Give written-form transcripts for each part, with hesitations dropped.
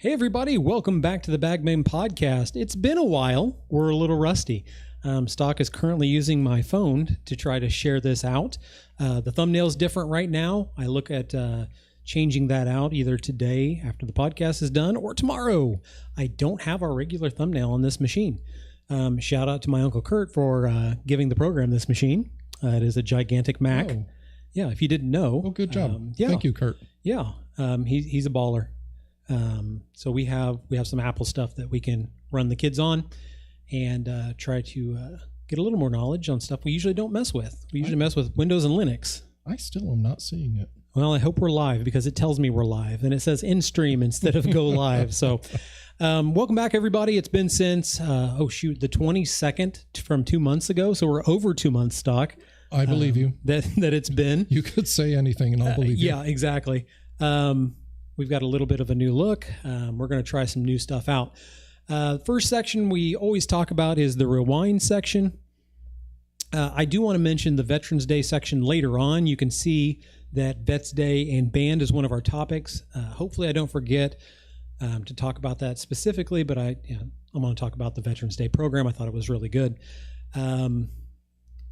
Hey everybody, welcome back to the Bagman Podcast. It's been a while. We're a little rusty. Stock is currently using my phone to try to share this out. The thumbnail's different right now. I look at changing that out either today after the podcast is done or tomorrow. I don't have our regular thumbnail on this machine. Shout out to my Uncle Kurt for giving the program this machine. It is a gigantic Mac. Oh. Yeah, if you didn't know. Oh, good job. Yeah. Thank you, Kurt. Yeah, he's a baller. So we have some Apple stuff that we can run the kids on and try to get a little more knowledge on stuff we usually don't mess with. We usually mess with Windows and Linux. I still am not seeing it. Well, I hope we're live because it tells me we're live and it says in stream instead of go live. So welcome back, everybody. It's been since, the 22nd from 2 months ago. So we're over 2 months, Stock. I believe you. That it's been. You could say anything and I'll believe you. Yeah, exactly. We've got a little bit of a new look. We're going to try some new stuff out. First section we always talk about is the rewind section. I do want to mention the Veterans Day section later on. You can see that Vets Day and band is one of our topics. Hopefully I don't forget to talk about that specifically, but I'm going to talk about the Veterans Day program. I thought it was really good.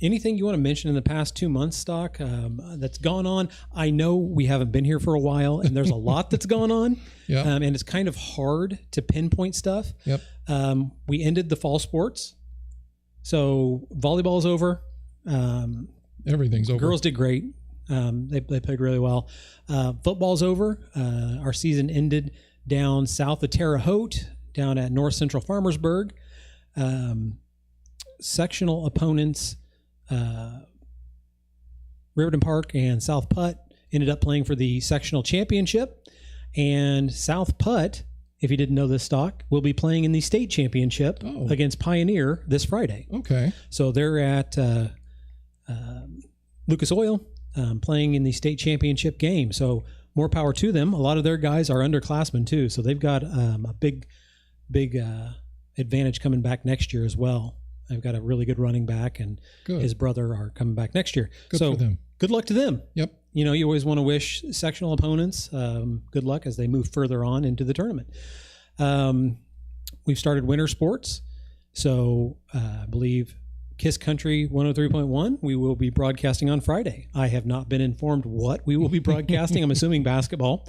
Anything you want to mention in the past 2 months, Stock, that's gone on? I know we haven't been here for a while, and there's a lot that's gone on, Yeah. and it's kind of hard to pinpoint stuff. Yep. We ended the fall sports, so volleyball's over. Everything's over. Girls did great. They played really well. Football's over. Our season ended down south of Terre Haute, down at North Central Farmersburg. Sectional opponents, Riverton Park and South Putt ended up playing for the sectional championship, and South Putt, if you didn't know this, Stock, will be playing in the state championship against Pioneer this Friday. Okay. So they're at Lucas Oil playing in the state championship game. So more power to them. A lot of their guys are underclassmen too, so they've got a big advantage coming back next year as well. I've got a really good running back, and his brother are coming back next year. Good so for them. Good luck to them. Yep. You know, you always want to wish sectional opponents good luck as they move further on into the tournament. We've started winter sports. So I believe Kiss Country 103.1, we will be broadcasting on Friday. I have not been informed what we will be broadcasting. I'm assuming basketball.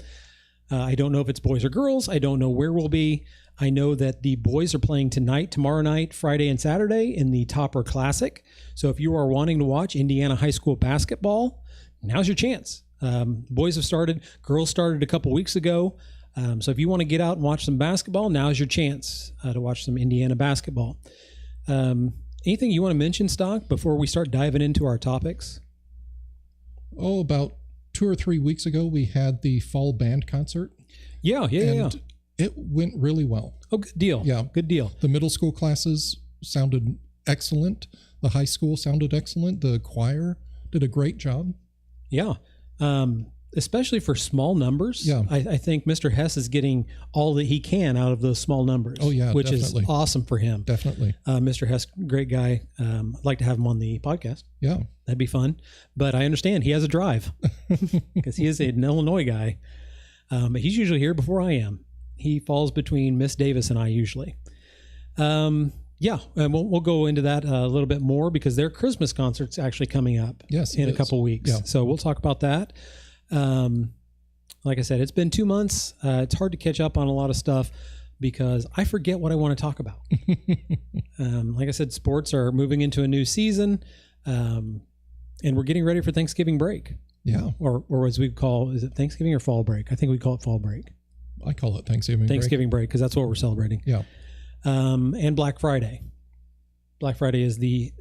I don't know if it's boys or girls. I don't know where we'll be. I know that the boys are playing tonight, tomorrow night, Friday, and Saturday in the Topper Classic. So if you are wanting to watch Indiana high school basketball, now's your chance. Boys have started. Girls started a couple weeks ago. So if you want to get out and watch some basketball, now's your chance to watch some Indiana basketball. Anything you want to mention, Stock, before we start diving into our topics? Oh, about 2 or 3 weeks ago, we had the fall band concert. Yeah. It went really well. Oh, good deal. Yeah. Good deal. The middle school classes sounded excellent. The high school sounded excellent. The choir did a great job. Yeah. Especially for small numbers. Yeah. I think Mr. Hess is getting all that he can out of those small numbers. Oh, yeah, which definitely. is awesome for him. Definitely. Mr. Hess, great guy. I'd like to have him on the podcast. Yeah. That'd be fun. But I understand he has a drive because he is an Illinois guy. But he's usually here before I am. He falls between Miss Davis and I usually. And we'll go into that a little bit more because their Christmas concert's actually coming up in a couple weeks. Yeah. So we'll talk about that. Like I said, it's been 2 months. It's hard to catch up on a lot of stuff because I forget what I want to talk about. Like I said, sports are moving into a new season, and we're getting ready for Thanksgiving break. Yeah. Or as we call, is it Thanksgiving or fall break? I think we call it fall break. I call it Thanksgiving break because that's what we're celebrating. Yeah. And Black Friday. Black Friday is the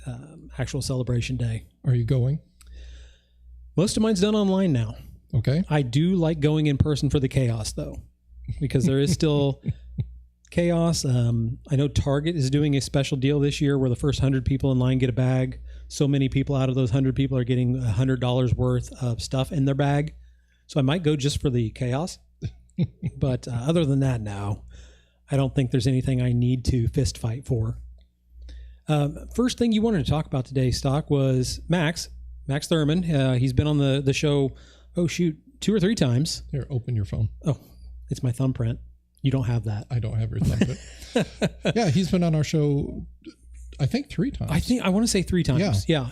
actual celebration day. Are you going? Most of mine's done online now. Okay. I do like going in person for the chaos, though, because there is still chaos. I know Target is doing a special deal this year where the first 100 people in line get a bag. So many people out of those 100 people are getting $100 worth of stuff in their bag. So I might go just for the chaos. But other than that, no, I don't think there's anything I need to fist fight for. First thing you wanted to talk about today, Stock, was Max Thurman. He's been on the show, 2 or 3 times. Here, open your phone. Oh, it's my thumbprint. You don't have that. I don't have your thumb. But yeah, he's been on our show, I think 3 times. I want to say 3 times. Yeah.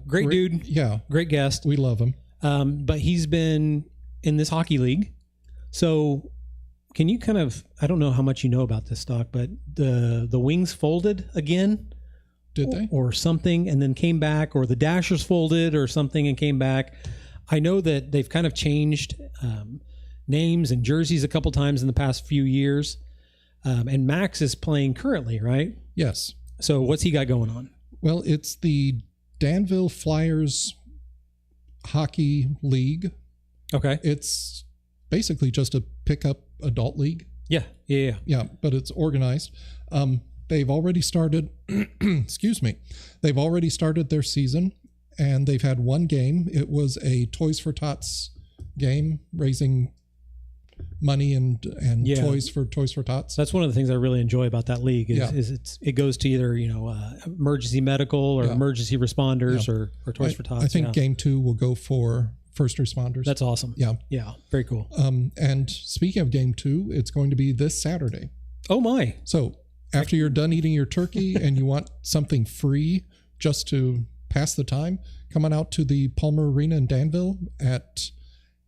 Great dude. Yeah. Great guest. We love him. But he's been in this hockey league. So can you kind of, I don't know how much you know about this, Doc, but the Wings folded again. Did they? Or something, and then came back, or the Dashers folded or something and came back. I know that they've kind of changed names and jerseys a couple times in the past few years. And Max is playing currently, right? Yes. So what's he got going on? Well, it's the Danville Flyers Hockey League. Okay. It's basically just a pickup adult league. Yeah. Yeah, but it's organized. They've already started, excuse me, they've already started their season, and they've had 1 game. It was a Toys for Tots game, raising money and toys for Tots. That's one of the things I really enjoy about that league is it goes to either, emergency medical or emergency responders or Toys for Tots. I think game 2 will go for first responders. That's awesome. Yeah. Yeah. Very cool. And speaking of game 2, it's going to be this Saturday. Oh my. So after you're done eating your turkey and you want something free just to pass the time, come on out to the Palmer Arena in Danville at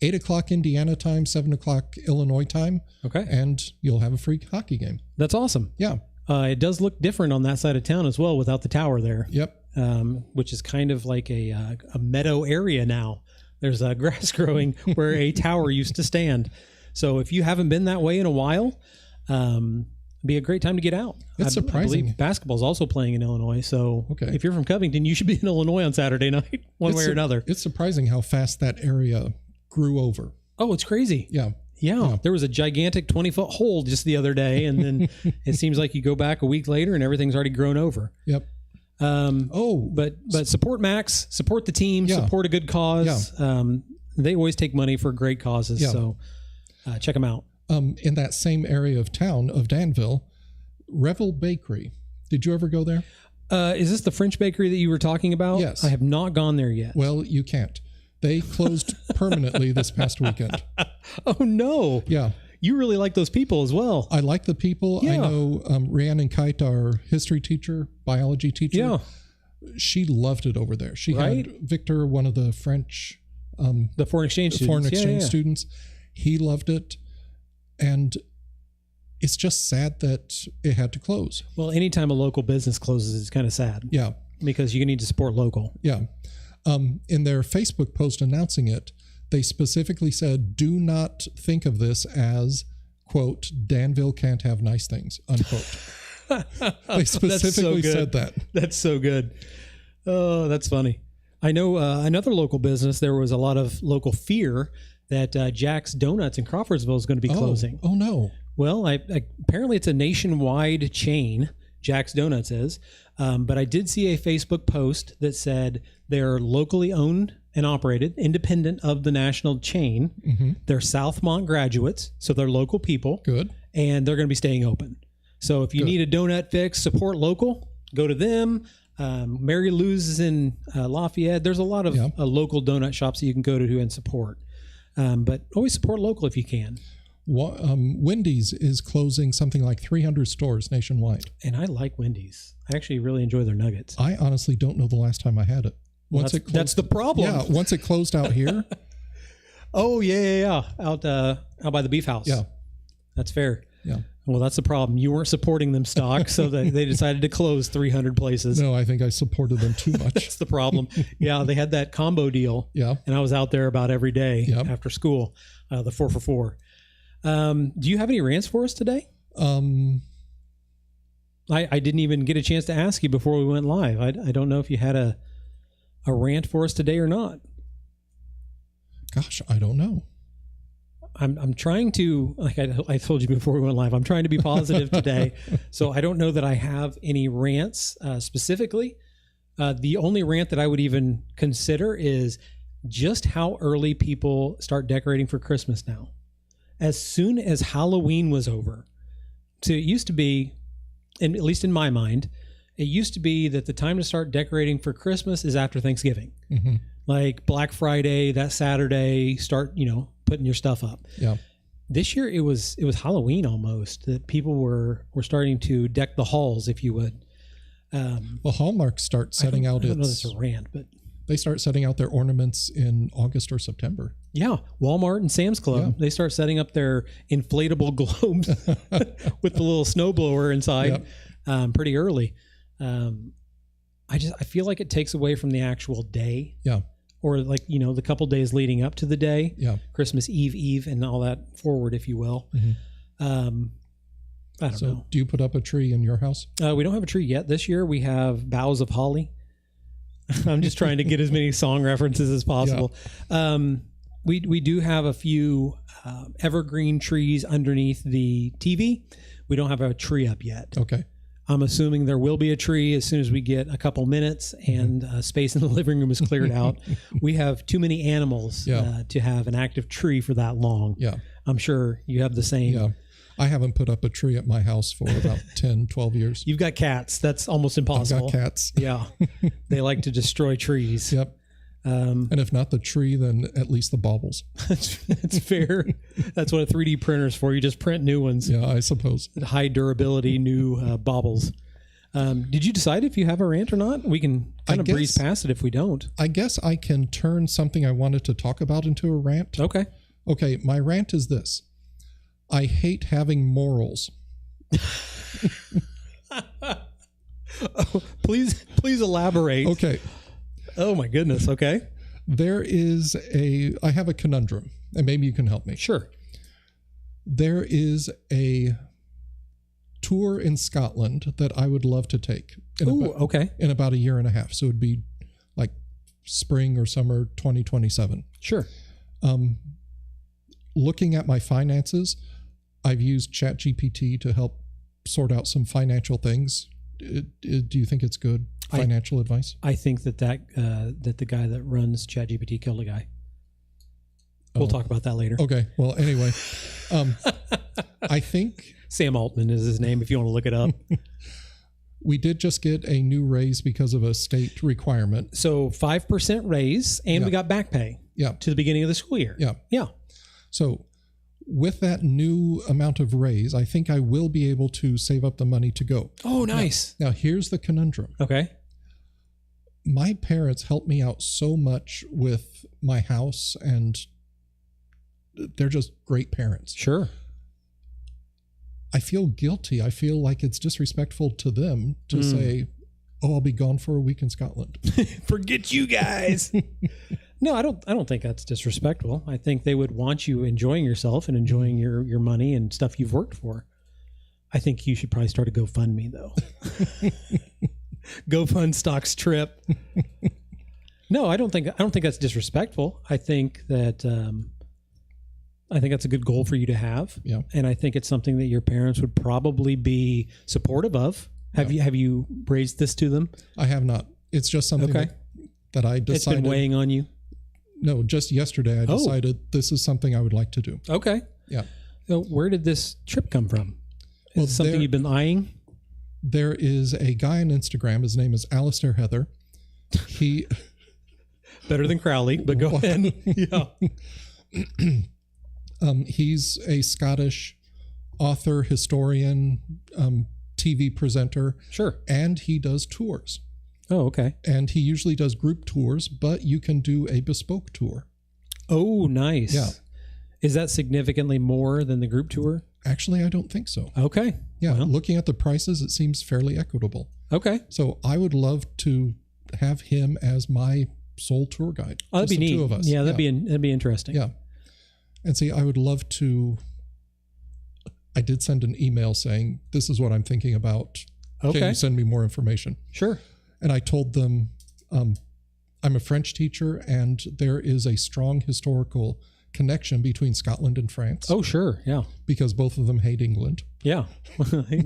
8 o'clock Indiana time, 7 o'clock Illinois time. Okay. And you'll have a free hockey game. That's awesome. Yeah. It does look different on that side of town as well without the tower there. Yep. Which is kind of like a meadow area now. There's grass growing where a tower used to stand. So if you haven't been that way in a while, be a great time to get out. It's surprising. I believe basketball is also playing in Illinois. So if you're from Covington, you should be in Illinois on Saturday night, one way or another. It's surprising how fast that area grew over. Oh, it's crazy. Yeah. There was a gigantic 20-foot hole just the other day, and then it seems like you go back a week later and everything's already grown over. Yep. But support Max, support the team, support a good cause. Yeah. They always take money for great causes. Yeah. So check them out. In that same area of town of Danville, Revel Bakery. Did you ever go there? Is this the French bakery that you were talking about? Yes. I have not gone there yet. Well, you can't. They closed permanently this past weekend. Oh, no. Yeah. You really like those people as well. I like the people. Yeah. I know Rhiannon Kite, our history teacher, biology teacher. Yeah. She loved it over there. She had Victor, one of the French... the foreign exchange students. He loved it. And it's just sad that it had to close. Well, anytime a local business closes, it's kind of sad. Yeah. Because you need to support local. Yeah. In their Facebook post announcing it, they specifically said, do not think of this as, quote, Danville can't have nice things, unquote. They specifically said that. That's so good. Oh, that's funny. I know another local business, there was a lot of local fear that Jack's Donuts in Crawfordsville is going to be closing. Oh, no. Well, apparently it's a nationwide chain, Jack's Donuts is. But I did see a Facebook post that said they're locally owned and operated, independent of the national chain. Mm-hmm. They're Southmont graduates, so they're local people. Good. And they're going to be staying open. So if you need a donut fix, support local, go to them. Mary Lou's is in Lafayette. There's a lot of local donut shops that you can go to and support. But always support local if you can. Wendy's is closing something like 300 stores nationwide. And I like Wendy's. I actually really enjoy their nuggets. I honestly don't know the last time I had it. That's the problem. Yeah, once it closed out here. Oh, yeah. Out by the beef house. Yeah. That's fair. Yeah. Well, that's the problem. You weren't supporting them stock, so they decided to close 300 places. No, I think I supported them too much. That's the problem. Yeah, they had that combo deal. Yeah. And I was out there about every day after school, the 4 for $4. Do you have any rants for us today? I didn't even get a chance to ask you before we went live. I don't know if you had a rant for us today or not. Gosh, I don't know. I'm trying to, like I told you before we went live, I'm trying to be positive today. So I don't know that I have any rants specifically. The only rant that I would even consider is just how early people start decorating for Christmas now. As soon as Halloween was over. So it used to be, and at least in my mind, it used to be that the time to start decorating for Christmas is after Thanksgiving. Mm-hmm. Like Black Friday, that Saturday, start, putting your stuff up. Yeah. This year it was Halloween almost, that people were starting to deck the halls, if you would. Well, Hallmark starts setting out I don't know this is a rant, but they start setting out their ornaments in August or September. yeah, Walmart and Sam's Club, they start setting up their inflatable globes with the little snowblower inside pretty early. I feel like it takes away from the actual day. Yeah. Or like, the couple days leading up to the day. Yeah. Christmas Eve, and all that forward, if you will. Mm-hmm. I don't know. Do you put up a tree in your house? We don't have a tree yet this year. We have boughs of holly. I'm just trying to get as many song references as possible. Yeah. We do have a few evergreen trees underneath the TV. We don't have a tree up yet. Okay. I'm assuming there will be a tree as soon as we get a couple minutes and space in the living room is cleared out. We have too many animals to have an active tree for that long. Yeah. I'm sure you have the same. Yeah. I haven't put up a tree at my house for about 10, 12 years. You've got cats. That's almost impossible. I've got cats. Yeah. They like to destroy trees. Yep. And if not the tree, then at least the baubles. That's fair. That's what a 3D printer is for. You just print new ones. Yeah, I suppose. High durability new baubles. Did you decide if you have a rant or not? We can kind of breeze past it if we don't. I guess I can turn something I wanted to talk about into a rant. Okay. Okay, my rant is this. I hate having morals. Oh, please elaborate. Okay. Oh my goodness. Okay. I have a conundrum, and maybe you can help me. Sure. There is a tour in Scotland that I would love to take. In about a year and a half. So it'd be like spring or summer 2027. Sure. Looking at my finances, I've used ChatGPT to help sort out some financial things. Do you think it's good financial advice? I think that the guy that runs ChatGPT killed a guy. We'll talk about that later. Okay. Well, anyway, I think Sam Altman is his name if you want to look it up. We did just get a new raise because of a state requirement. So 5% raise, and we got back pay to the beginning of the school year. Yeah. Yeah. So with that new amount of raise, I think I will be able to save up the money to go. Oh, nice. Now here's the conundrum. Okay. My parents helped me out so much with my house, and they're just great parents. Sure. I feel guilty. I feel like it's disrespectful to them to say, "Oh, I'll be gone for a week in Scotland." Forget you guys. No, I don't think that's disrespectful. I think they would want you enjoying yourself and enjoying your money and stuff you've worked for. I think you should probably start a GoFundMe though. GoFund Stocks trip. No, I don't think that's disrespectful. I think that's a good goal for you to have. Yeah. And I think it's something that your parents would probably be supportive of. Have you raised this to them? I have not. It's just something that I decided. It's been weighing on you? No, just yesterday I decided this is something I would like to do. Okay. Yeah. So where did this trip come from? Is it something you've been eyeing? There is a guy on Instagram. His name is Alistair Heather. He better than Crowley, but go ahead. Yeah. He's a Scottish author, historian, TV presenter. Sure. And he does tours. Oh, okay. And he usually does group tours, but you can do a bespoke tour. Oh, nice. Yeah. Is that significantly more than the group tour? Actually, I don't think so. Okay. Yeah. Well, looking at the prices, it seems fairly equitable. Okay. So I would love to have him as my sole tour guide. Oh, that'd be neat. Two of us. Yeah, that'd be interesting. Yeah. And see, I would love to. I did send an email saying, this is what I'm thinking about. Okay. Can you send me more information? Sure. And I told them, I'm a French teacher, and there is a strong historical connection between Scotland and France. Oh, sure. Yeah. Because both of them hate England. Yeah.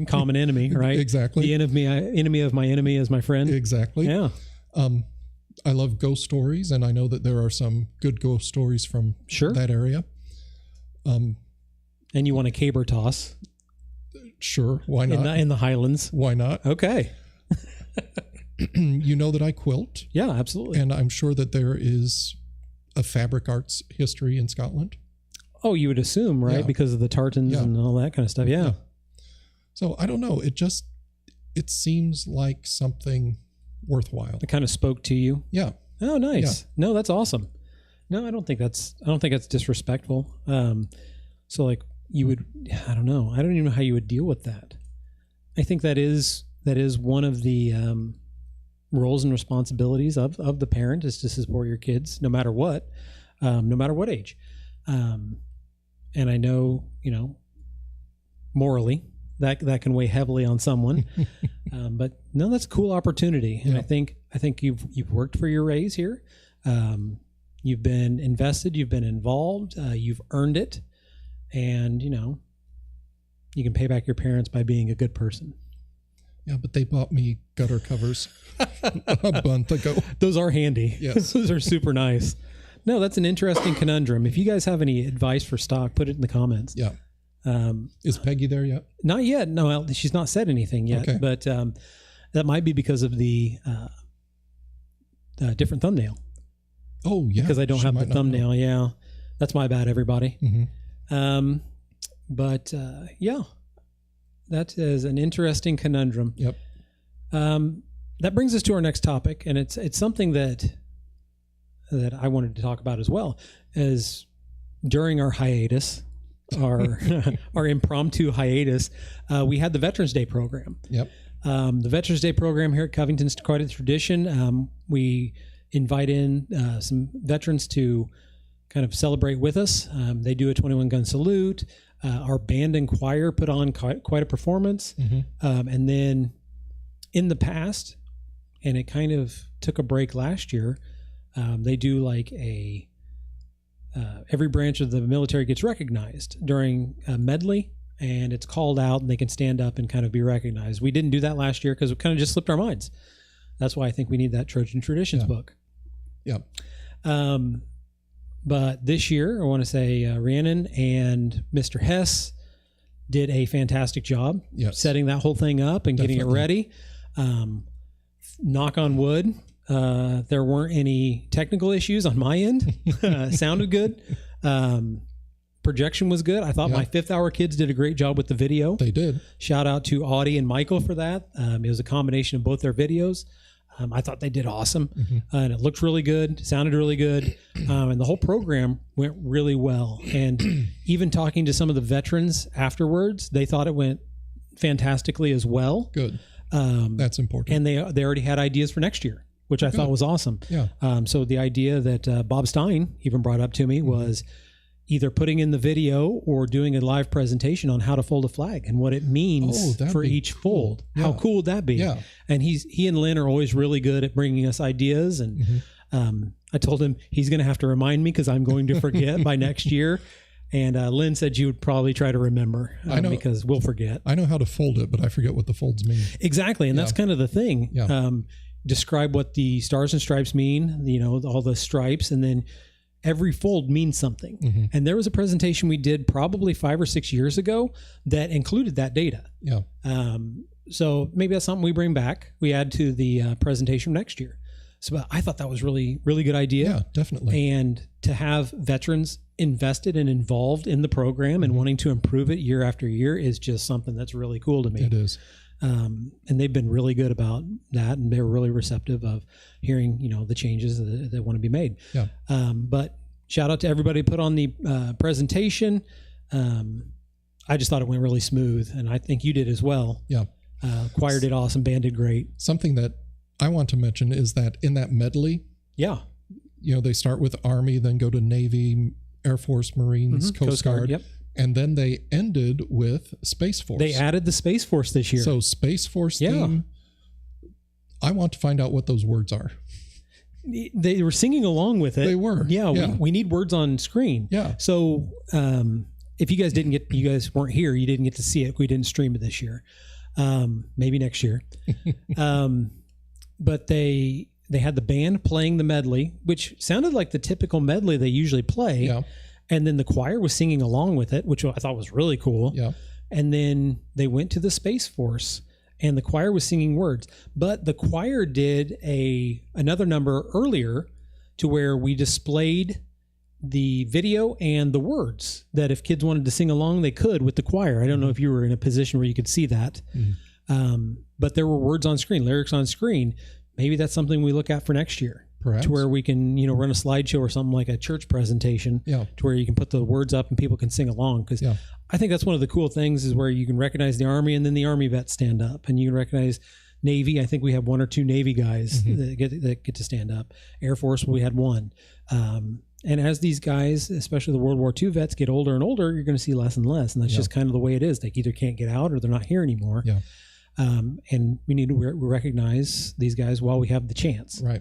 Common enemy, right? Exactly. The enemy of my enemy is my friend. Exactly. Yeah. I love ghost stories, and I know that there are some good ghost stories from that area. And you want a caber toss? Sure. Why not? In the Highlands. Why not? Okay. You know that I quilt. Yeah, absolutely. And I'm sure that there is a fabric arts history in Scotland. Oh, you would assume, right? Yeah. Because of the tartans Yeah. and all that kind of stuff. Yeah. Yeah. So I don't know. It seems like something worthwhile. It kind of spoke to you. Yeah. Oh, nice. No, that's awesome. No, I don't think that's disrespectful. So like you would, I don't know. I don't even know how you would deal with that. I think that is one of the roles and responsibilities of the parent is to support your kids no matter what age. And I know, morally that can weigh heavily on someone. But no, that's a cool opportunity. And Yeah. I think you've worked for your raise here. You've been invested, you've been involved, you've earned it. And, you can pay back your parents by being a good person. Yeah, but they bought me gutter covers a month ago. Those are handy. Yes. Those are super nice. No, that's an interesting conundrum. If you guys have any advice for stock, put it in the comments. Yeah. Is Peggy there yet? Not yet. No, she's not said anything yet. Okay. But that might be because of the different thumbnail. Oh, yeah. Because I don't She have the might not know. thumbnail. Yeah. That's my bad, everybody. Mhm. But yeah, that is an interesting conundrum. Yep. That brings us to our next topic, and it's something that I wanted to talk about as well. As during our hiatus, our impromptu hiatus, we had the Veterans Day program. Yep. The Veterans Day program here at Covington's quite a tradition. We invite in some veterans to kind of celebrate with us. They do a 21 gun salute. Our band and choir put on quite a performance. And then in the past, and it kind of took a break last year, they do like every branch of the military gets recognized during a medley, and it's called out and they can stand up and kind of be recognized. We didn't do that last year because it kind of just slipped our minds. That's why I think we need that Trojan Traditions book. Yeah. But this year, I want to say Rhiannon and Mr. Hess did a fantastic job setting that whole thing up and getting it ready. Knock on wood, there weren't any technical issues on my end. Sounded good. Projection was good. I thought my fifth hour kids did a great job with the video. They did. Shout out to Audie and Michael for that. It was a combination of both their videos. I thought they did awesome, and it looked really good, sounded really good, and the whole program went really well. And even talking to some of the veterans afterwards, they thought it went fantastically as well. Good. That's important. And they already had ideas for next year, which I thought was awesome. Yeah. So the idea that Bob Stein even brought up to me was either putting in the video or doing a live presentation on how to fold a flag and what it means for each fold. Yeah. How cool would that be? Yeah. And he and Lynn are always really good at bringing us ideas. And I told him he's going to have to remind me because I'm going to forget by next year. And Lynn said you would probably try to remember because we'll forget. I know how to fold it, but I forget what the folds mean. Exactly. And that's kind of the thing. Yeah. Describe what the stars and stripes mean, all the stripes, and then every fold means something. And there was a presentation we did probably 5 or 6 years ago that included that data. Yeah. So maybe that's something we bring back. We add to the presentation next year. So I thought that was really, really good idea. Yeah, definitely. And to have veterans invested and involved in the program and wanting to improve it year after year is just something that's really cool to me. It is. And they've been really good about that, and they're really receptive of hearing, the changes that want to be made. Yeah. But shout out to everybody who put on the presentation. I just thought it went really smooth, and I think you did as well. Yeah. Choir did awesome, band did great. Something that I want to mention is that in that medley, they start with Army, then go to Navy, Air Force, Marines, Coast Guard. Yep. And then they ended with Space Force. They added the Space Force this year. So Space Force theme, I want to find out what those words are. They were singing along with it. They were. Yeah. We need words on screen. Yeah. So if you guys weren't here, you didn't get to see it. We didn't stream it this year. Maybe next year. But they had the band playing the medley, which sounded like the typical medley they usually play. Yeah. And then the choir was singing along with it, which I thought was really cool. Yeah. And then they went to the Space Force, and the choir was singing words. But the choir did another number earlier to where we displayed the video and the words, that if kids wanted to sing along, they could with the choir. I don't know if you were in a position where you could see that. But there were words on screen, lyrics on screen. Maybe that's something we look at for next year. Perhaps. To where we can, run a slideshow or something like a church presentation, Yeah. to where you can put the words up and people can sing along. Because Yeah. I think that's one of the cool things, is where you can recognize the Army, and then the Army vets stand up, and you can recognize Navy. I think we have 1 or 2 Navy guys that get to stand up. Air Force, we had 1. And as these guys, especially the World War II vets, get older and older, you're going to see less and less. And that's just kind of the way it is. They either can't get out or they're not here anymore. Yeah. And we need to recognize these guys while we have the chance. Right.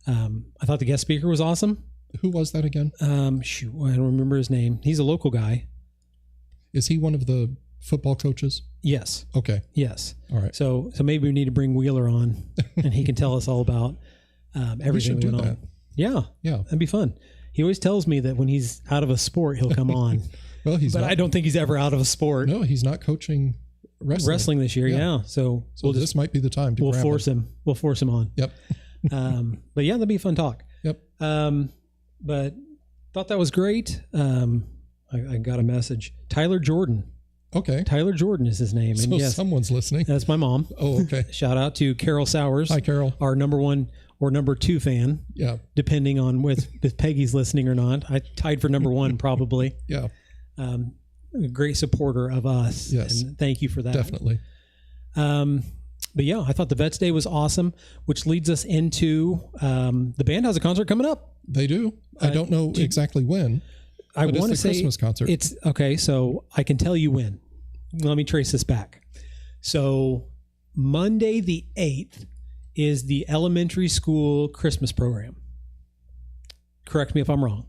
I thought the guest speaker was awesome. Who was that again? I don't remember his name. He's a local guy. Is he one of the football coaches? Yes. Okay. Yes. All right. So maybe we need to bring Wheeler on, and he can tell us all about everything that went on. Yeah. Yeah. That'd be fun. He always tells me that when he's out of a sport, he'll come on. Well, but I don't think he's ever out of a sport. No, he's not coaching wrestling This year. Yeah. So this might be the time to we'll force him. We'll force him on. Yep. But yeah, that'd be a fun talk. Yep. But thought that was great. I got a message. Tyler Jordan. Okay. Tyler Jordan is his name. And So yes, someone's listening. that's my mom. Oh, okay. Shout out to Carol Sowers. Hi, Carol. Our number 1 or number 2 fan. Yeah. Depending on if Peggy's listening or not. I tied for number 1 probably. Yeah. A great supporter of us. Yes. And thank you for that. Definitely. But yeah, I thought the Vets Day was awesome, which leads us into the band has a concert coming up. They do. I don't know exactly when. I want to say Christmas concert. It's okay. So I can tell you when. Let me trace this back. So Monday the 8th is the elementary school Christmas program. Correct me if I'm wrong.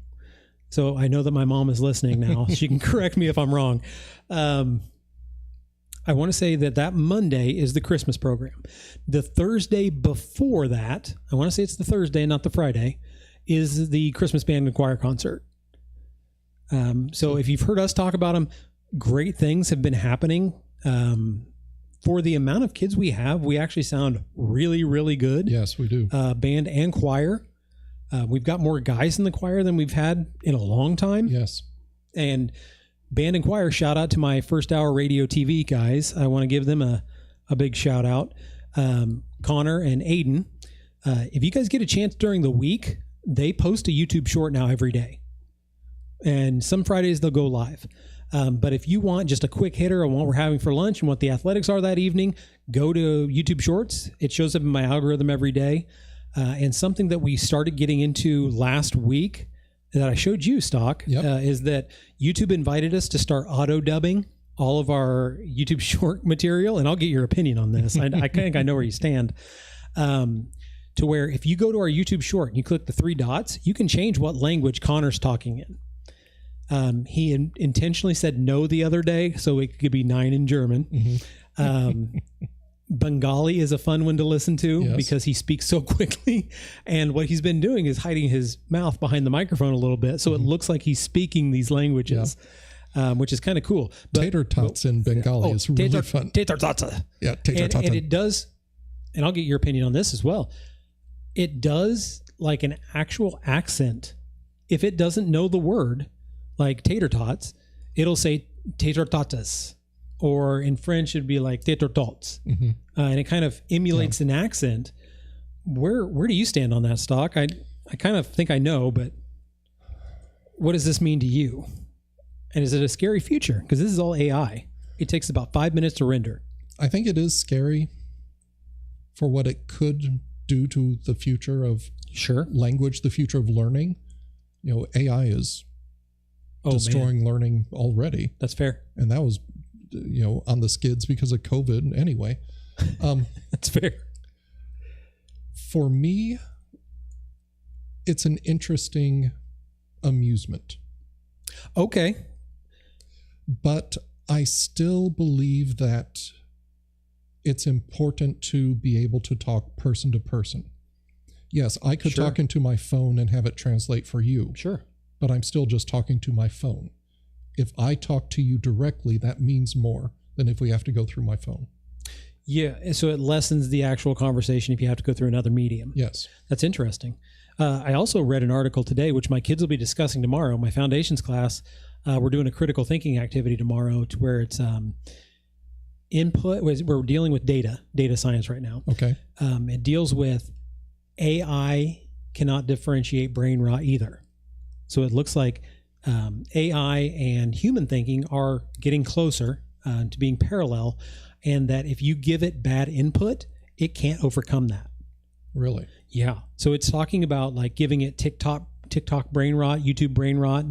So I know that my mom is listening now. She can correct me if I'm wrong. I want to say that Monday is the Christmas program. The Thursday before that, I want to say it's the Thursday, not the Friday, is the Christmas band and choir concert. So if you've heard us talk about them, great things have been happening. For the amount of kids we have, we actually sound really, really good. Yes, we do. Band and choir. We've got more guys in the choir than we've had in a long time. Yes. And band and choir, shout out to my First Hour Radio TV guys. I want to give them a big shout out. Connor and Aiden. If you guys get a chance during the week, they post a YouTube short now every day. And some Fridays they'll go live. But if you want just a quick hitter on what we're having for lunch and what the athletics are that evening, go to YouTube Shorts. It shows up in my algorithm every day. And something that we started getting into last week that I showed you, Stock, is that YouTube invited us to start auto dubbing all of our YouTube short material. And I'll get your opinion on this. I think I know where you stand. To where if you go to our YouTube short and you click the 3 dots, you can change what language Connor's talking in. He intentionally said no the other day, so it could be 9 in German. Bengali is a fun one to listen to because he speaks so quickly. And what he's been doing is hiding his mouth behind the microphone a little bit, so it looks like he's speaking these languages, which is kind of cool. But, tater tots in Bengali is really fun. Tater tots. Yeah, tater tots. And it does, and I'll get your opinion on this as well. It does like an actual accent. If it doesn't know the word, like tater tots, it'll say tater tatas, or in French it'd be like tater tots, and it kind of emulates an accent. Where do you stand on that, Stock? I kind of think I know, but what does this mean to you? And is it a scary future? Because this is all AI. It takes about 5 minutes to render. I think it is scary for what it could do to the future of language, the future of learning. You know, AI is destroying learning already. That's fair. And that was, on the skids because of COVID anyway. That's fair. For me, it's an interesting amusement. Okay. But I still believe that it's important to be able to talk person to person. Yes, I could talk into my phone and have it translate for you. Sure. But I'm still just talking to my phone. If I talk to you directly, that means more than if we have to go through my phone. Yeah, so it lessens the actual conversation if you have to go through another medium. Yes. That's interesting. I also read an article today, which my kids will be discussing tomorrow. My foundations class, we're doing a critical thinking activity tomorrow to where it's input. We're dealing with data science right now. Okay. It deals with AI cannot differentiate brain rot either. So it looks like AI and human thinking are getting closer to being parallel, and that if you give it bad input, it can't overcome that. Really? Yeah. So it's talking about like giving it TikTok brain rot, YouTube brain rot.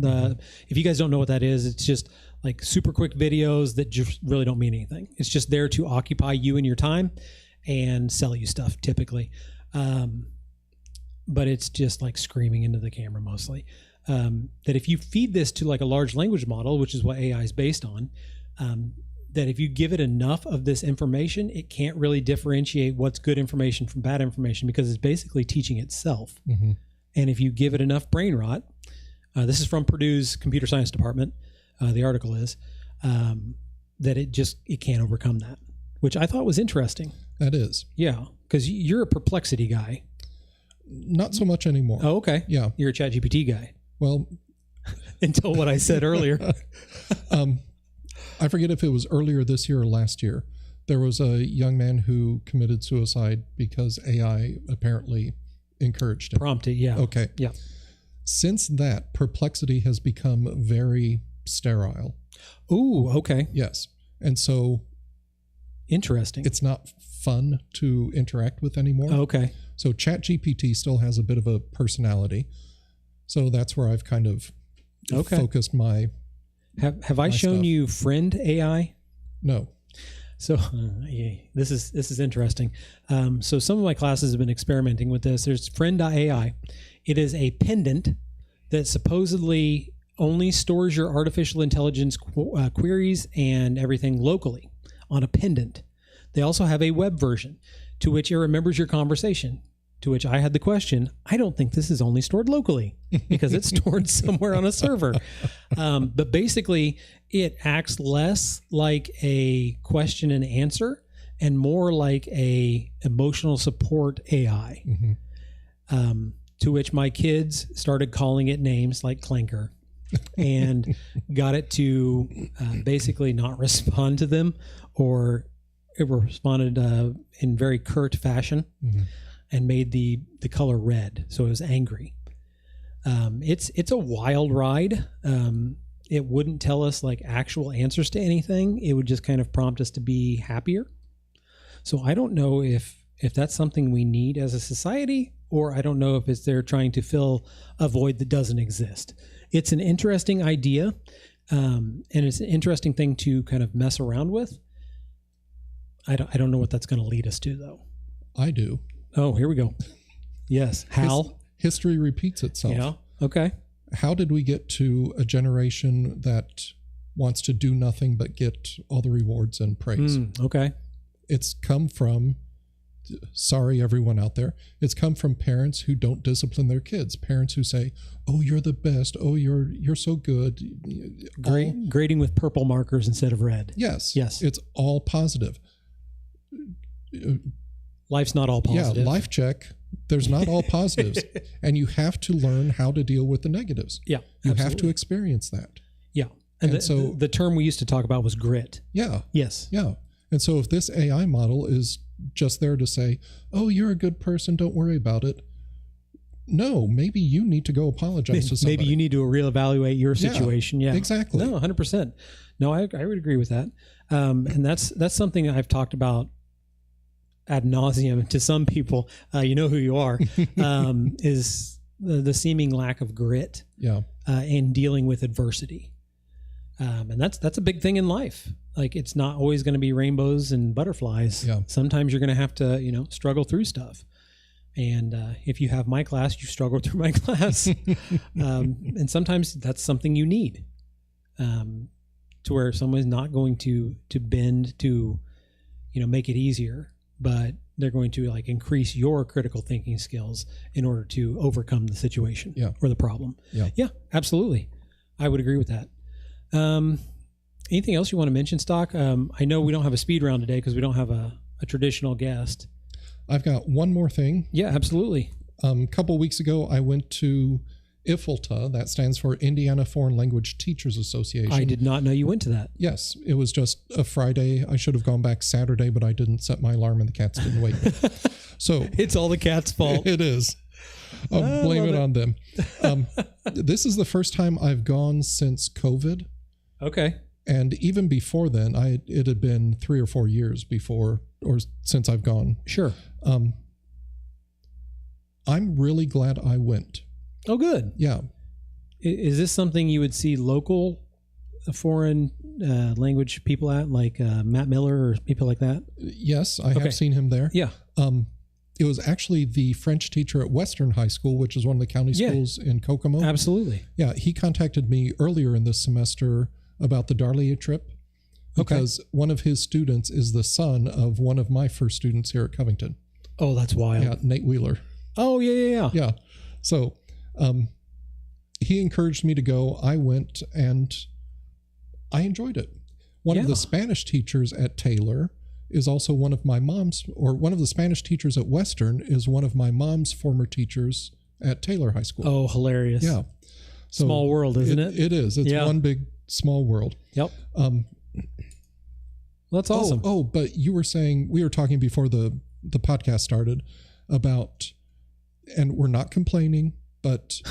If you guys don't know what that is, it's just like super quick videos that just really don't mean anything. It's just there to occupy you and your time and sell you stuff typically. But it's just like screaming into the camera mostly. That if you feed this to like a large language model, which is what AI is based on, that if you give it enough of this information, it can't really differentiate what's good information from bad information because it's basically teaching itself. Mm-hmm. And if you give it enough brain rot, this is from Purdue's computer science department, the article is, that it can't overcome that, which I thought was interesting. That is. Yeah, because you're a Perplexity guy. Not so much anymore. Oh, okay. Yeah. You're a ChatGPT guy. Well, until what I said earlier. I forget if it was earlier this year or last year. There was a young man who committed suicide because AI apparently encouraged him. Prompted, yeah. Okay. Yeah. Since that, Perplexity has become very sterile. Ooh, okay. Yes. And so interesting. It's not fun to interact with anymore. Okay. So ChatGPT still has a bit of a personality. So that's where I've kind of focused my Have I shown stuff. you Friend AI? No. So this is interesting. So some of my classes have been experimenting with this. There's Friend.ai. It is a pendant that supposedly only stores your artificial intelligence queries and everything locally on a pendant. They also have a web version to which it remembers your conversation, to which I had the question, I don't think this is only stored locally because it's stored somewhere on a server. But basically, it acts less like a question and answer and more like a emotional support AI, to which my kids started calling it names like Clanker and got it to basically not respond to them, or it responded in very curt fashion. And made the color red, so it was angry. It's a wild ride. It wouldn't tell us like actual answers to anything. It would just kind of prompt us to be happier. So I don't know if that's something we need as a society, or I don't know if it's they're trying to fill a void that doesn't exist. It's an interesting idea, and it's an interesting thing to kind of mess around with. I don't know what that's going to lead us to, though. I do. Oh, here we go. Yes. Hal. History repeats itself. Yeah. Okay. How did we get to a generation that wants to do nothing but get all the rewards and praise? Okay. It's come from, sorry, everyone out there, it's come from parents who don't discipline their kids. Parents who say, oh, you're the best. Oh, you're so good. Grading with purple markers instead of red. Yes. Yes. It's all positive. Life's not all positive. Yeah, life check. There's not all positives. And you have to learn how to deal with the negatives. Yeah. You absolutely. have to experience that. Yeah. And so the term we used to talk about was grit. Yeah. Yes. Yeah. And so if this AI model is just there to say, oh, you're a good person, don't worry about it. No, maybe you need to go apologize to somebody. Maybe you need to reevaluate your situation. Yeah. Exactly. No, 100%. No, I would agree with that. And that's something I've talked about ad nauseum to some people, you know who you are, is the seeming lack of grit in dealing with adversity. And that's a big thing in life. Like, it's not always going to be rainbows and butterflies. Yeah. Sometimes you're going to have to, struggle through stuff. And if you have my class, you struggle through my class. And sometimes that's something you need, to where someone's not going to bend to, make it easier, but they're going to like increase your critical thinking skills in order to overcome the situation or the problem. Yeah, absolutely. I would agree with that. Anything else you want to mention, Stock? I know we don't have a speed round today because we don't have a traditional guest. I've got one more thing. Yeah, absolutely. A couple weeks ago, I went to IFLTA. That stands for Indiana Foreign Language Teachers Association. I did not know you went to that. Yes, it was just a Friday. I should have gone back Saturday, but I didn't set my alarm and the cats didn't wake me. So It's all the cat's fault. it is. I'll blame it on them. This is the first time I've gone since COVID. Okay. And even before then, it had been 3 or 4 years before or since I've gone. Sure. I'm really glad I went. Oh, good. Yeah. Is this something you would see local foreign language people at, like Matt Miller or people like that? Yes, I Okay. have seen him there. Yeah. It was actually the French teacher at Western High School, which is one of the county Yeah. schools in Kokomo. Absolutely. Yeah, he contacted me earlier in this semester about the Darlia trip because one of his students is the son of one of my first students here at Covington. Oh, that's wild. Yeah, Nate Wheeler. Oh, yeah. Yeah. So he encouraged me to go. I went and I enjoyed it. One of Yeah. the Spanish teachers at Taylor is also one of my mom's, or one of the Spanish teachers at Western is one of my mom's former teachers at Taylor High School. Oh, hilarious. Yeah. So Small world, isn't it? It is. It's Yeah. one big small world. Yep. That's awesome. Oh, but you were saying, we were talking before the podcast started about, and we're not complaining, but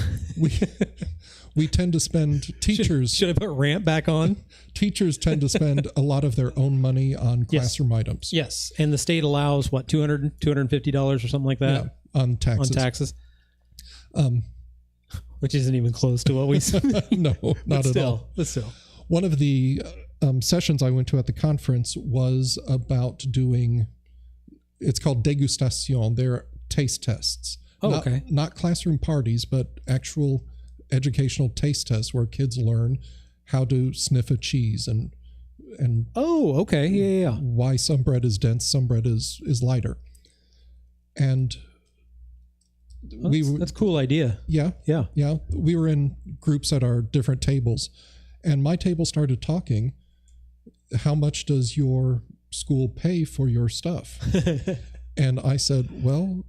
we tend to spend, teachers Should I put rant back on? teachers tend to spend a lot of their own money on classroom items. Yes. And the state allows what, $250 or something like that Yeah, on taxes. on taxes? Which isn't even close to what we No, not at all. But still. One of the sessions I went to at the conference was about doing, it's called degustation. They're taste tests. Oh, Not- okay. Not classroom parties, but actual educational taste tests where kids learn how to sniff a cheese and Oh, okay. Yeah. why some bread is dense, some bread is lighter. And That's a cool idea. yeah, Yeah. we were in groups at our different tables, and my table started talking, how much does your school pay for your stuff? And I said, well,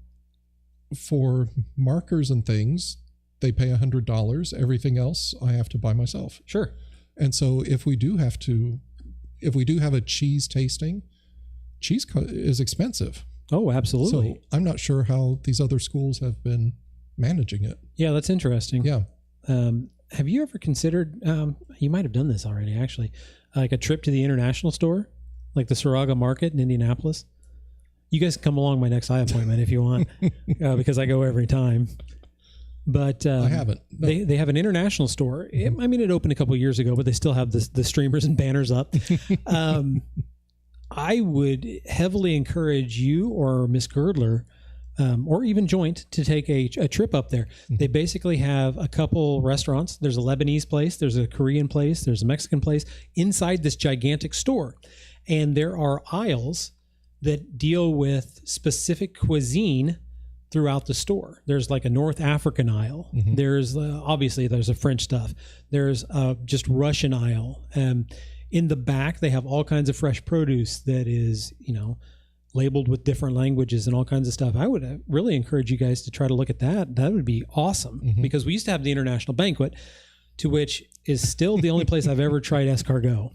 for markers and things, they pay $100. Everything else I have to buy myself. Sure. And so if we do have a cheese tasting, cheese is expensive. Oh, absolutely. So I'm not sure how these other schools have been managing it. Yeah, that's interesting. Yeah. Have you ever considered, you might have done this already, actually, like a trip to the international store, like the Saraga Market in Indianapolis? You guys can come along my next eye appointment if you want, because I go every time. But I haven't. No. They have an international store. It opened a couple of years ago, but they still have the streamers and banners up. I would heavily encourage you or Miss Girdler, or even Joint, to take a trip up there. They basically have a couple restaurants. There's a Lebanese place, there's a Korean place, there's a Mexican place inside this gigantic store. And there are aisles that deal with specific cuisine throughout the store. There's like a North African aisle. There's obviously there's a French stuff. There's just Russian aisle. In the back, they have all kinds of fresh produce that is, labeled with different languages and all kinds of stuff. I would really encourage you guys to try to look at that. That would be awesome, because we used to have the International Banquet, to which is still the only place I've ever tried escargot.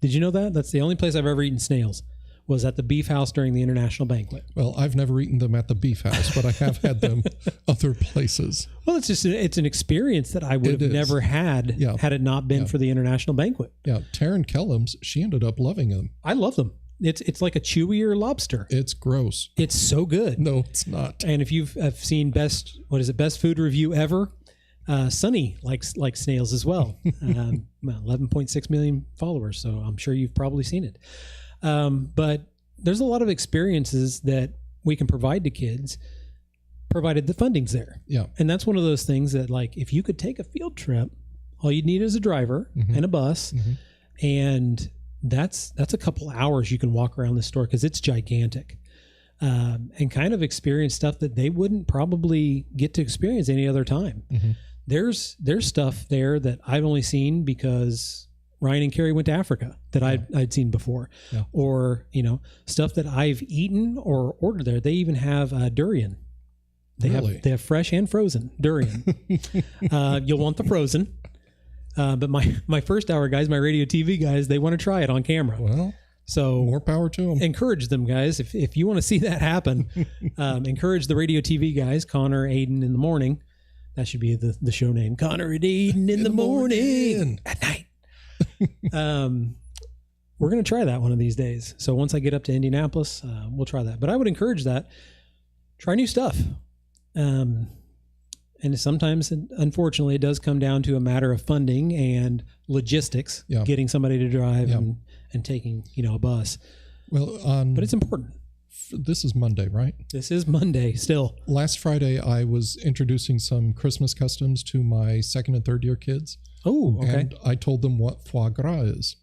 Did you know that? That's the only place I've ever eaten snails, was at the Beef House during the International Banquet. Well, I've never eaten them at the Beef House, but I have had them other places. Well, it's an experience that I would It have is. never had had it not been for the International Banquet. Yeah, Taryn Kellums, she ended up loving them. I love them. It's like a chewier lobster. It's gross. It's so good. No, it's not. And if you've seen best food review ever, Sunny likes snails as well. 11.6 million followers, so I'm sure you've probably seen it. But there's a lot of experiences that we can provide to kids, provided the funding's there. Yeah. And that's one of those things that, like, if you could take a field trip, all you'd need is a driver and a bus, and that's a couple hours you can walk around the store, because it's gigantic, and kind of experience stuff that they wouldn't probably get to experience any other time. There's stuff there that I've only seen because Ryan and Carrie went to Africa that I'd seen before, or stuff that I've eaten or ordered there. They even have durian. Really? They have fresh and frozen durian. You'll want the frozen. But my first hour guys, my radio TV guys, they want to try it on camera. Well, So more power to them. encourage them, guys. If you want to see that happen, encourage the radio TV guys, Connor, Aiden in the morning. That should be the show name. Connor and Aiden in the morning. At night. We're going to try that one of these days. So once I get up to Indianapolis, we'll try that. But I would encourage that. Try new stuff. And sometimes, unfortunately, it does come down to a matter of funding and logistics, getting somebody to drive and taking, a bus. Well, but it's important. This is Monday, right? This is Monday still. Last Friday, I was introducing some Christmas customs to my second and third year kids. Oh, okay. And I told them what foie gras is.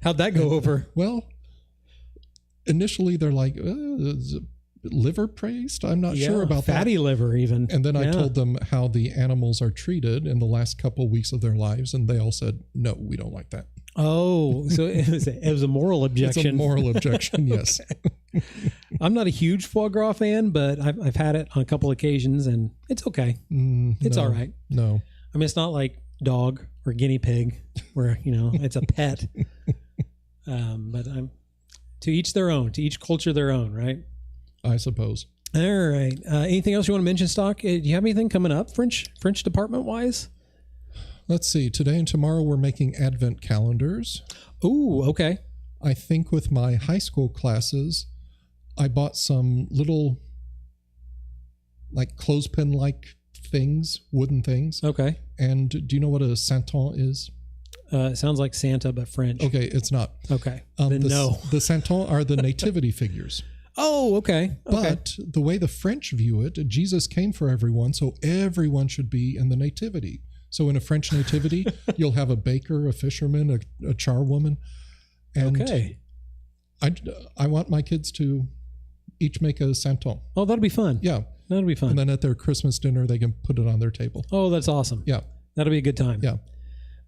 How'd that go over? Well, initially they're like, is it liver paste? I'm not sure about fatty that. liver even. And then I told them how the animals are treated in the last couple weeks of their lives, and they all said, no, we don't like that. Oh, so it was a moral objection. It's a moral objection, yes. I'm not a huge foie gras fan, but I've had it on a couple occasions, and it's okay. It's all right. No. I mean, it's not like dog or guinea pig where, it's a pet. But to each their own, to each culture their own, right? I suppose. All right. Anything else you want to mention, Stock? Do you have anything coming up, French department wise? Let's see. Today and tomorrow we're making advent calendars. Ooh, okay. I think with my high school classes, I bought some little like clothespin-like things, wooden things. Okay. And do you know what a santon is? It sounds like Santa, but French. Okay, it's not. Okay. Then no. The santon are the nativity figures. Oh, okay. But the way the French view it, Jesus came for everyone, so everyone should be in the nativity. So in a French nativity, you'll have a baker, a fisherman, a charwoman. And okay. I want my kids to each make a santon. Oh, that'll be fun. Yeah. That'll be fun. And then at their Christmas dinner, they can put it on their table. Oh, that's awesome. Yeah. That'll be a good time. Yeah.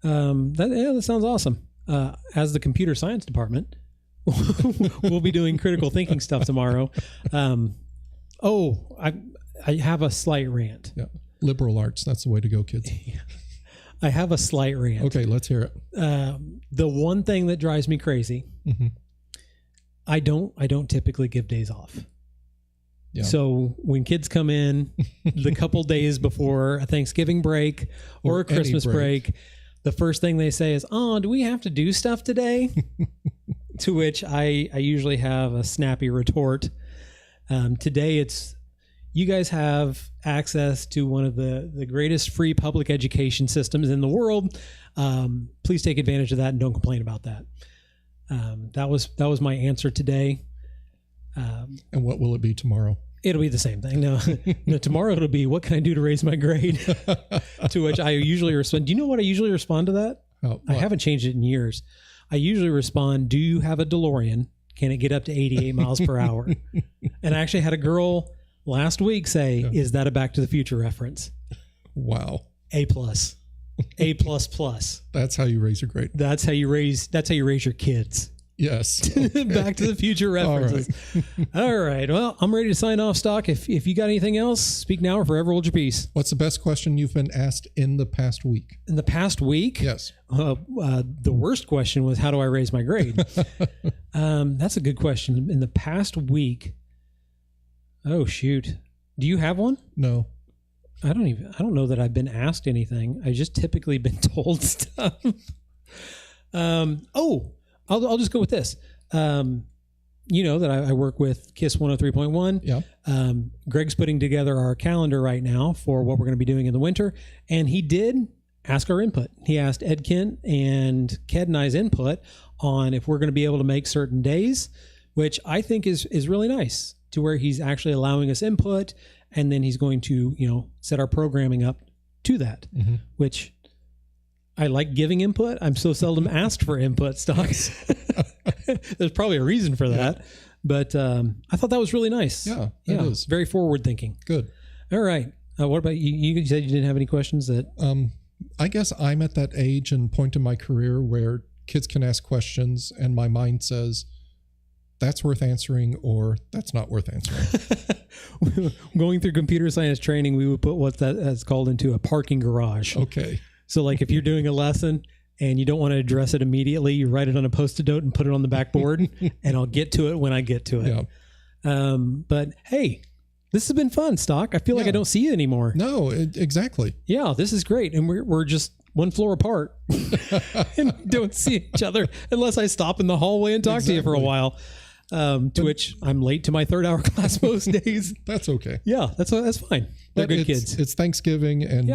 That sounds awesome. As the computer science department, we'll be doing critical thinking stuff tomorrow. I have a slight rant. Yeah. Liberal arts. That's the way to go, kids. I have a slight rant. Okay, let's hear it. The one thing that drives me crazy, I don't typically give days off. Yeah. So when kids come in the couple days before a Thanksgiving break or a Christmas break, the first thing they say is, "Oh, do we have to do stuff today?" To which I usually have a snappy retort. Today it's, you guys have access to one of the greatest free public education systems in the world. Please take advantage of that and don't complain about that. That was my answer today. And what will it be tomorrow? It'll be the same thing. No, tomorrow it'll be, what can I do to raise my grade? To which I usually respond. Do you know what I usually respond to that? I haven't changed it in years. I usually respond, do you have a DeLorean? Can it get up to 88 miles per hour? And I actually had a girl last week say, is that a Back to the Future reference? Wow. A+. A++. That's how you raise your grade. That's how you raise your kids. Yes. Okay. Back to the Future references. All right. Well, I'm ready to sign off, Stock. If you got anything else, speak now or forever hold your peace. What's the best question you've been asked in the past week? In the past week? Yes. The worst question was, how do I raise my grade? That's a good question. In the past week, oh shoot. Do you have one? No. I don't know that I've been asked anything. I just typically been told stuff. I'll just go with this. You know that I work with KISS 103.1. Yeah. Greg's putting together our calendar right now for what we're going to be doing in the winter. And he did ask our input. He asked Ed Kent and Ked and I's input on if we're going to be able to make certain days, which I think is really nice, to where he's actually allowing us input, and then he's going to, set our programming up to that, which I like giving input. I'm so seldom asked for input, Stocks. There's probably a reason for that, but I thought that was really nice. Yeah, it is. Very forward thinking. Good. All right. What about you? You said you didn't have any questions that... I guess I'm at that age and point in my career where kids can ask questions and my mind says, that's worth answering or that's not worth answering. Going through computer science training, we would put what that's called into a parking garage. Okay. So like if you're doing a lesson and you don't want to address it immediately, you write it on a Post-it note and put it on the backboard, and I'll get to it when I get to it. Yeah. But hey, this has been fun, Stock. I feel like I don't see you anymore. No, exactly. Yeah, this is great. And we're just one floor apart and don't see each other unless I stop in the hallway and talk to you for a while. To which I'm late to my 3rd hour class most days. That's okay. Yeah, that's fine. They're good kids. It's Thanksgiving, and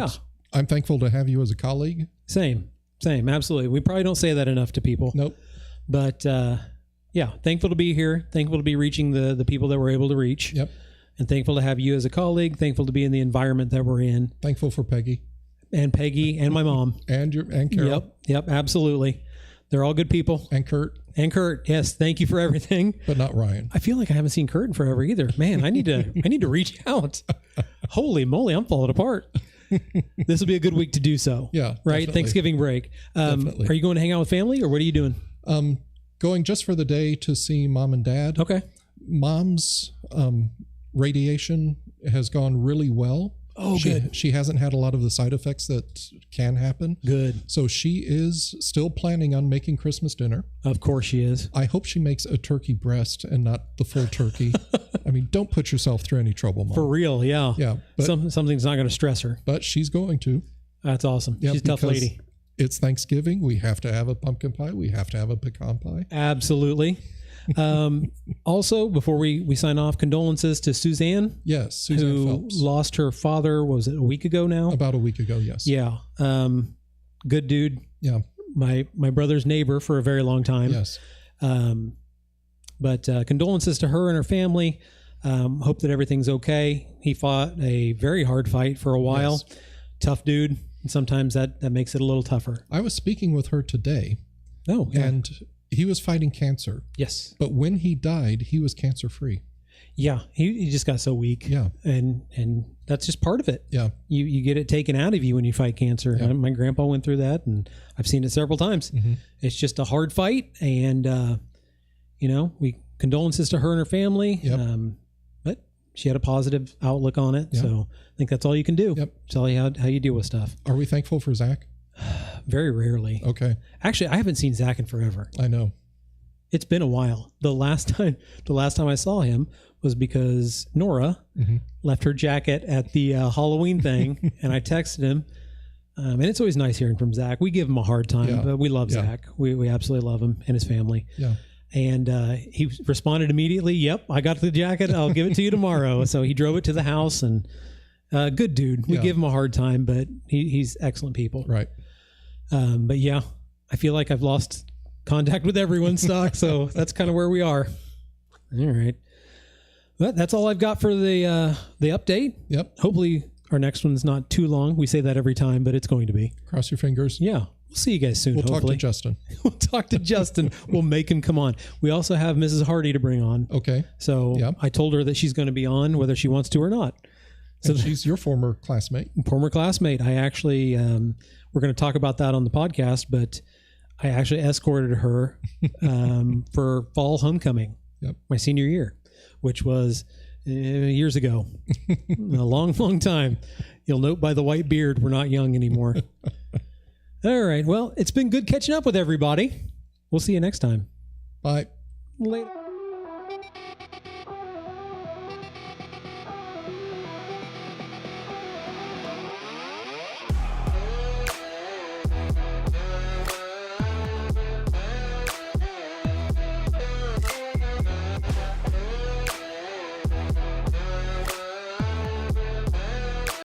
I'm thankful to have you as a colleague. Same. Absolutely. We probably don't say that enough to people. Nope. But thankful to be here. Thankful to be reaching the people that we're able to reach. Yep. And thankful to have you as a colleague. Thankful to be in the environment that we're in. Thankful for Peggy. And Peggy and my mom. and Carol. Yep, absolutely. They're all good people. And Kurt. And Kurt, yes, thank you for everything. But not Ryan. I feel like I haven't seen Kurt in forever either. Man, I need to reach out. Holy moly, I'm falling apart. This will be a good week to do so. Yeah. Right? Definitely. Thanksgiving break. Are you going to hang out with family, or what are you doing? Going just for the day to see Mom and Dad. Okay. Mom's radiation has gone really well. Oh, good. She hasn't had a lot of the side effects that can happen. Good. So she is still planning on making Christmas dinner. Of course she is. I hope she makes a turkey breast and not the full turkey. I mean, don't put yourself through any trouble, Mom. For real, yeah. Yeah. But, something's not going to stress her. But she's going to. That's awesome. Yeah, she's a tough lady. It's Thanksgiving. We have to have a pumpkin pie. We have to have a pecan pie. Absolutely. Also, before we sign off, condolences to Suzanne. Yes, Suzanne who Phelps. lost her father. Was it a week ago now? About a week ago, yes. Yeah. Good dude. Yeah. My brother's neighbor for a very long time. Yes. But condolences to her and her family. Hope that everything's okay. He fought a very hard fight for a while. Yes. Tough dude. And sometimes that makes it a little tougher. I was speaking with her today. Oh, yeah. And he was fighting cancer. Yes. But when he died, he was cancer free. Yeah. He just got so weak. Yeah. And that's just part of it. Yeah. You get it taken out of you when you fight cancer. Yeah. My grandpa went through that, and I've seen it several times. Mm-hmm. It's just a hard fight. And, we condolences to her and her family. Yep. But she had a positive outlook on it. Yep. So I think that's all you can do. Yep. Tell you how you deal with stuff. Are we thankful for Zach? Very rarely. Okay. Actually, I haven't seen Zach in forever. I know. It's been a while. The last time I saw him was because Nora left her jacket at the Halloween thing, and I texted him. And it's always nice hearing from Zach. We give him a hard time, but we love Zach. We absolutely love him and his family. Yeah. And he responded immediately, "Yep, I got the jacket. I'll give it to you tomorrow." So he drove it to the house, and good dude. We give him a hard time, but he's excellent people. Right. But yeah, I feel like I've lost contact with everyone, Stock. So that's kind of where we are. All right. But that's all I've got for the update. Yep. Hopefully our next one's not too long. We say that every time, but it's going to be. Cross your fingers. Yeah. We'll see you guys soon. We'll hopefully. talk to Justin. We'll talk to Justin. We'll make him come on. We also have Mrs. Hardy to bring on. Okay. So I told her that she's going to be on whether she wants to or not. So she's your former classmate. Former classmate. I actually, we're going to talk about that on the podcast, but I actually escorted her for fall homecoming, my senior year, which was years ago, a long, long time. You'll note by the white beard, we're not young anymore. All right. Well, it's been good catching up with everybody. We'll see you next time. Bye. Later.